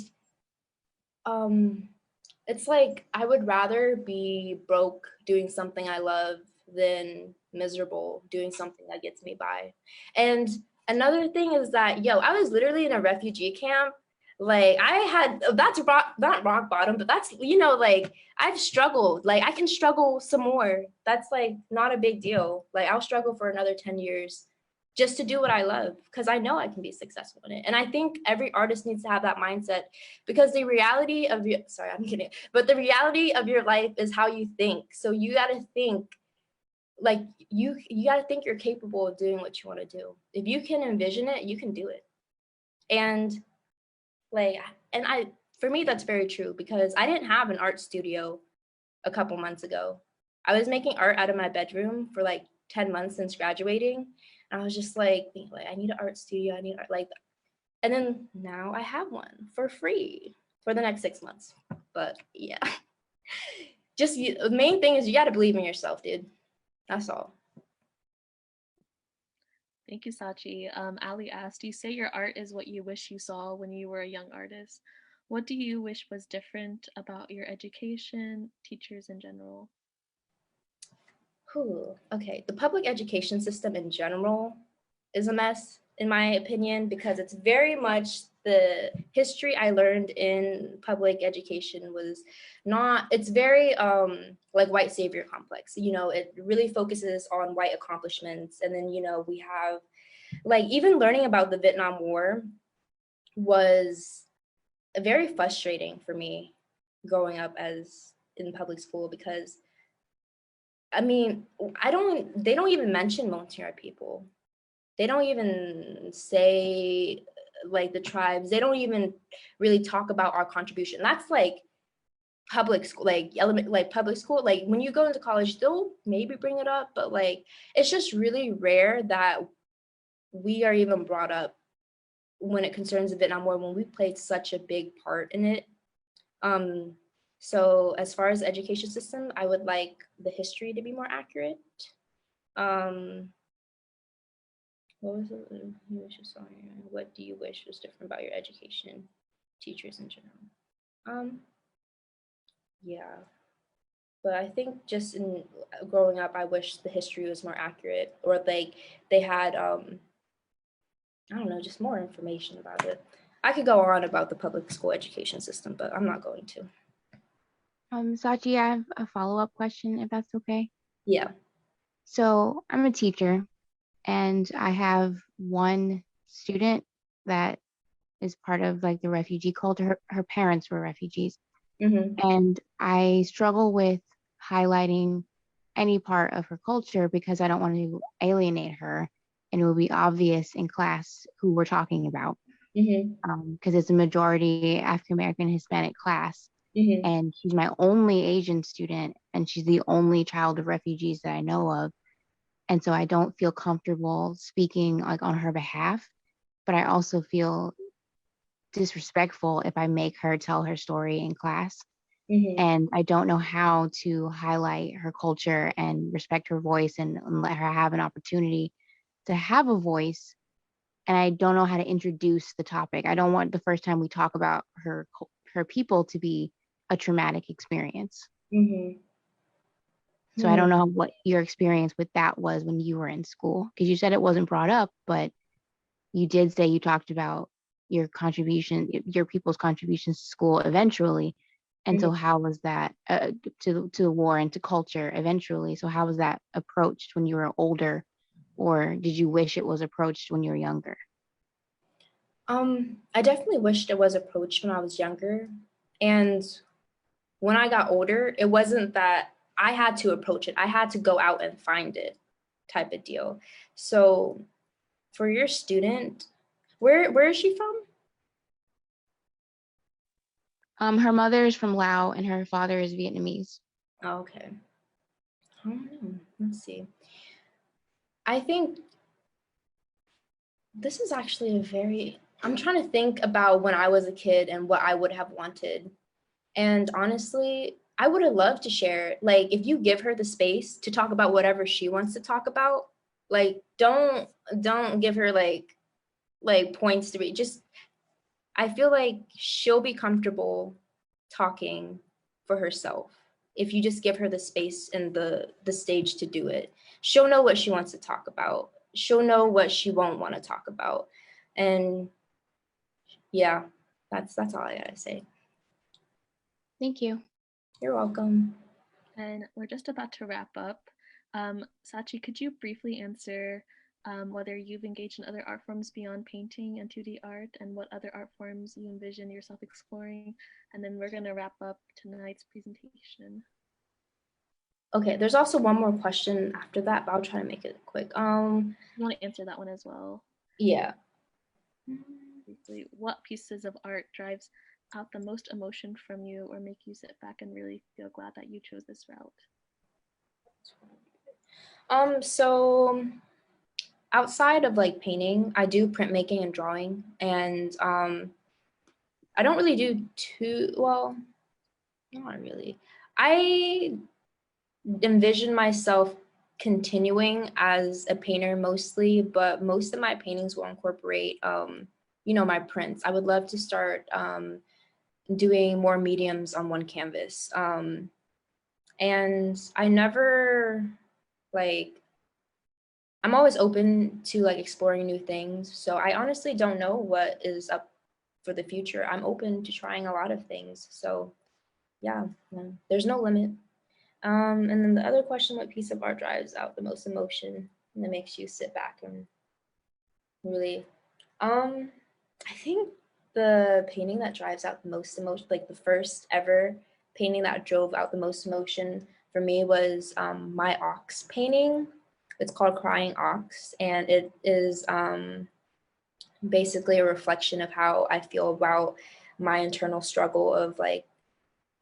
it's like, I would rather be broke doing something I love than miserable doing something that gets me by. And another thing is that, I was literally in a refugee camp. Like, that's not rock bottom, but that's, you know, like, I've struggled. Like, I can struggle some more. That's like not a big deal. Like, I'll struggle for another 10 years just to do what I love, because I know I can be successful in it. And I think every artist needs to have that mindset, because the reality of the reality of your life is how you think. So you got to think, like, you got to think you're capable of doing what you want to do. If you can envision it, you can do it. And like, for me, that's very true, because I didn't have an art studio a couple months ago. I was making art out of my bedroom for like 10 months since graduating. And I was just like, I need an art studio. I need art, like, and then now I have one for free for the next 6 months. But yeah, the main thing is you got to believe in yourself, dude. That's all. Thank you, Sachi. Ali asked, you say your art is what you wish you saw when you were a young artist. What do you wish was different about your education, teachers in general? Okay, the public education system in general is a mess, in my opinion, because it's very much the history I learned in public education was not, it's very like white savior complex. You know, it really focuses on white accomplishments. And then, you know, we have, like, even learning about the Vietnam War was very frustrating for me growing up as in public school, because I mean, they don't even mention Montagnard people. They don't even say, like, the tribes. They don't even really talk about our contribution. That's like public school, like public school. Like, when you go into college, they'll maybe bring it up, but like, it's just really rare that we are even brought up when it concerns the Vietnam War, when we played such a big part in it. So as far as the education system, I would like the history to be more accurate. What was it? What do you wish was different about your education, teachers in general? Yeah, but I think just in growing up, I wish the history was more accurate, or like they had, I don't know, just more information about it. I could go on about the public school education system, but I'm not going to. Sachi, I have a follow-up question, if that's okay. Yeah. So I'm a teacher, and I have one student that is part of like the refugee culture. Her parents were refugees. And I struggle with highlighting any part of her culture because I don't want to alienate her, and it will be obvious in class who we're talking about. Because it's a majority African American Hispanic class. And she's my only Asian student, and she's the only child of refugees that I know of. And so I don't feel comfortable speaking like on her behalf, but I also feel disrespectful if I make her tell her story in class. And I don't know how to highlight her culture and respect her voice and let her have an opportunity to have a voice. And I don't know how to introduce the topic. I don't want the first time we talk about her people to be a traumatic experience. So I don't know what your experience with that was when you were in school, because you said it wasn't brought up, but you did say you talked about your contribution, your people's contributions to school eventually. And so how was that to the war and to culture eventually? So how was that approached when you were older, or did you wish it was approached when you were younger? I definitely wished it was approached when I was younger. And when I got older, it wasn't that I had to approach it. I had to go out and find it, type of deal. So for your student, where is she from? Her mother is from Laos and her father is Vietnamese. Oh, okay. I don't know. Let's see. I think this is actually I'm trying to think about when I was a kid and what I would have wanted. And honestly, I would have loved to share, like, if you give her the space to talk about whatever she wants to talk about, like, don't give her like points to read. Just, I feel like she'll be comfortable talking for herself if you just give her the space and the stage to do it. She'll know what she wants to talk about. She'll know what she won't want to talk about. And yeah, that's all I gotta say. Thank you. You're welcome. And we're just about to wrap up. Sachi, could you briefly answer whether you've engaged in other art forms beyond painting and 2D art, and what other art forms you envision yourself exploring? And then we're going to wrap up tonight's presentation. Okay, there's also one more question after that, but I'll try to make it quick. You want to answer that one as well? Yeah. Briefly, what pieces of art drives out the most emotion from you, or make you sit back and really feel glad that you chose this route? So outside of like painting, I do printmaking and drawing, and I don't really do too well, not really. I envision myself continuing as a painter mostly, but most of my paintings will incorporate you know, my prints. I would love to start doing more mediums on one canvas. And I never I'm always open to like exploring new things. So I honestly don't know what is up for the future. I'm open to trying a lot of things. So yeah, there's no limit. And then the other question, what piece of art drives out the most emotion and that makes you sit back and really, I think the painting that drives out the most emotion, like the first ever painting that drove out the most emotion for me was my ox painting. It's called Crying Ox, and it is basically a reflection of how I feel about my internal struggle of like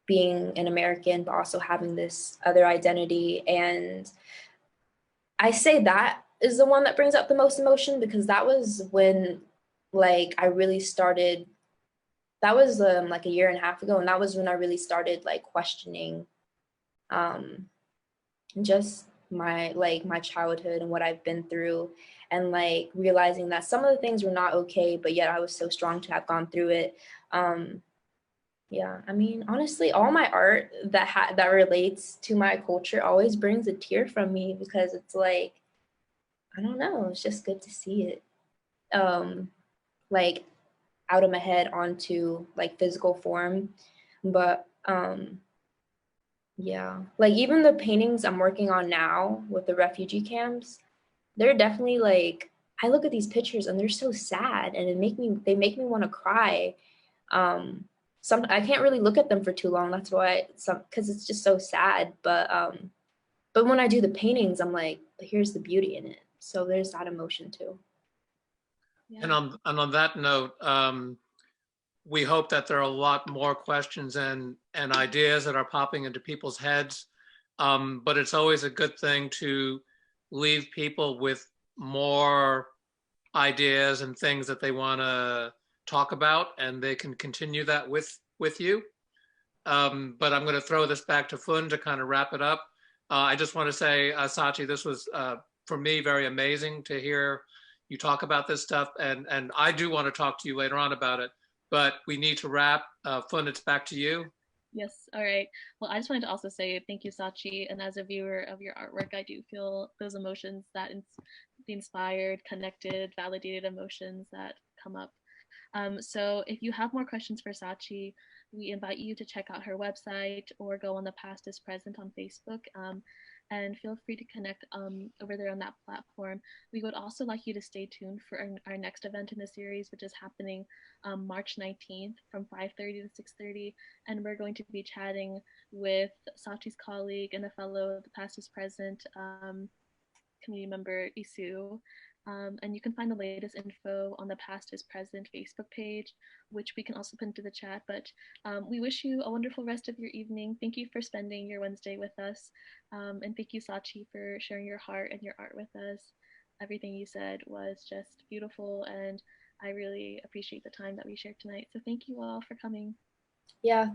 being an American, but also having this other identity. And I say that is the one that brings up the most emotion because that was when like I really started, that was like a year and a half ago, and that was when I really started like questioning just my childhood and what I've been through, and like realizing that some of the things were not okay, but yet I was so strong to have gone through it. Yeah, I mean, honestly, all my art that relates to my culture always brings a tear from me, because it's like, I don't know, it's just good to see it like out of my head onto like physical form. But yeah, like even the paintings I'm working on now with the refugee camps, they're definitely like, I look at these pictures and they're so sad, and they make me want to cry. I can't really look at them for too long. That's why because it's just so sad. But when I do the paintings, I'm like, but here's the beauty in it. So there's that emotion too. Yeah. And on that note, we hope that there are a lot more questions and ideas that are popping into people's heads. But it's always a good thing to leave people with more ideas and things that they want to talk about, and they can continue that with you. But I'm going to throw this back to Phun to kind of wrap it up. I just want to say, Sachi, this was, for me, very amazing to hear you talk about this stuff. And I do want to talk to you later on about it, but we need to wrap. Phun, it's back to you. Yes, all right. Well, I just wanted to also say thank you, Sachi. And as a viewer of your artwork, I do feel those emotions, that the inspired, connected, validated emotions that come up. So if you have more questions for Sachi, we invite you to check out her website or go on the Past is Present on Facebook, and feel free to connect over there on that platform. We would also like you to stay tuned for our next event in the series, which is happening March 19th from 5:30 to 6:30, and we're going to be chatting with Sachi's colleague and a fellow The Past is Present community member, Isu. And you can find the latest info on the Past is Present Facebook page, which we can also put into the chat. But we wish you a wonderful rest of your evening. Thank you for spending your Wednesday with us. And thank you, Sachi, for sharing your heart and your art with us. Everything you said was just beautiful, and I really appreciate the time that we shared tonight. So thank you all for coming. Yeah.